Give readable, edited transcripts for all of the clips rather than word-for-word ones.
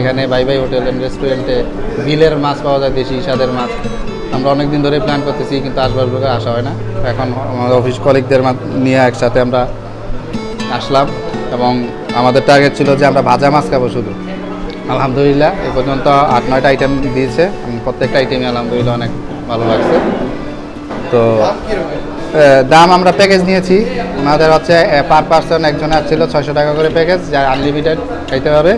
এখানে bye bye hotel and রেস্টুরেন্টে বিলের মাছ পাওয়া যায়, দেশি স্বাদের মাছ। আমরা অনেক দিন ধরে প্ল্যান করতেছি, কিন্তু আসবার করে আসা হয় না। এখন আমাদের অফিস কলিগদের নিয়ে একসাথে আমরা আসলাম এবং আমাদের টার্গেট ছিল যে আমরা ভাজা মাছ খাবো শুধু। আলহামদুলিল্লাহ এ পর্যন্ত 8-9টা আইটেম দিয়েছে, প্রত্যেকটা আইটেমই আলহামদুলিল্লাহ অনেক ভালো লাগছে। তো দাম আমরা প্যাকেজ নিয়েছি, আমাদের হচ্ছে পার পার্সন একজনের ছিল 600 টাকা করে প্যাকেজ, যা আনলিমিটেড খাইতে হবে।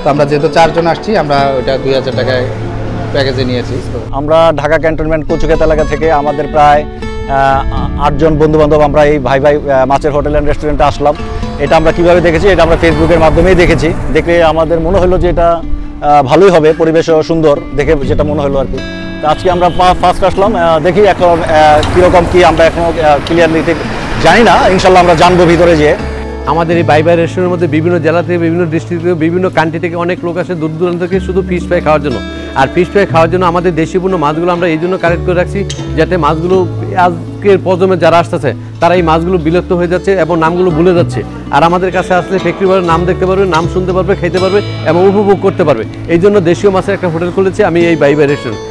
তো আমরা যেহেতু 4 জন আসছি, আমরা ওইটা 2000 টাকায় প্যাকেজে নিয়েছি। আমরা ঢাকা ক্যান্টনমেন্ট কচুক্ষেত এলাকা থেকে আমাদের প্রায় 8 জন বন্ধুবান্ধব আমরা এই ভাই ভাই মাছের হোটেল অ্যান্ড রেস্টুরেন্টে আসলাম। এটা আমরা কিভাবে দেখেছি, এটা আমরা ফেসবুকের মাধ্যমেই দেখেছি। দেখে আমাদের মনে হলো যে এটা ভালোই হবে, পরিবেশও সুন্দর দেখে যেটা মনে হলো আর কি। তো আজকে আমরা ফার্স্ট আসলাম, দেখি এখন কীরকম কী আমরা এখনও ক্লিয়ারলি জানি না, ইনশাল্লাহ আমরা জানবো ভিতরে যেয়ে। আমাদের এই বাই বাই রেস্টুরেন্টের মধ্যে বিভিন্ন জেলা থেকে, বিভিন্ন ডিস্ট্রিক্ট থেকে, বিভিন্ন কান্ট্রি থেকে অনেক লোক আসে দূর দূরান্ত থেকে শুধু ফিশ ফ্রাই খাওয়ার জন্য। আর ফিশ ফ্রাই খাওয়ার জন্য আমাদের দেশীয়পূর্ণ মাছগুলো আমরা এই জন্য কালেক্ট করে রাখছি, যাতে মাছগুলো আজকের প্রজন্মে যারা আসতেছে তারা এই মাছগুলো বিলুপ্ত হয়ে যাচ্ছে এবং নামগুলো ভুলে যাচ্ছে। আর আমাদের কাছে আসলে ফ্যাক্টরি নাম দেখতে পারবে, নাম শুনতে পারবে, খেতে পারবে এবং উপভোগ করতে পারবে। এই জন্য দেশীয় মাছের একটা হোটেল খুলেছি আমি এই বাই বাই রেস্টুরেন্ট।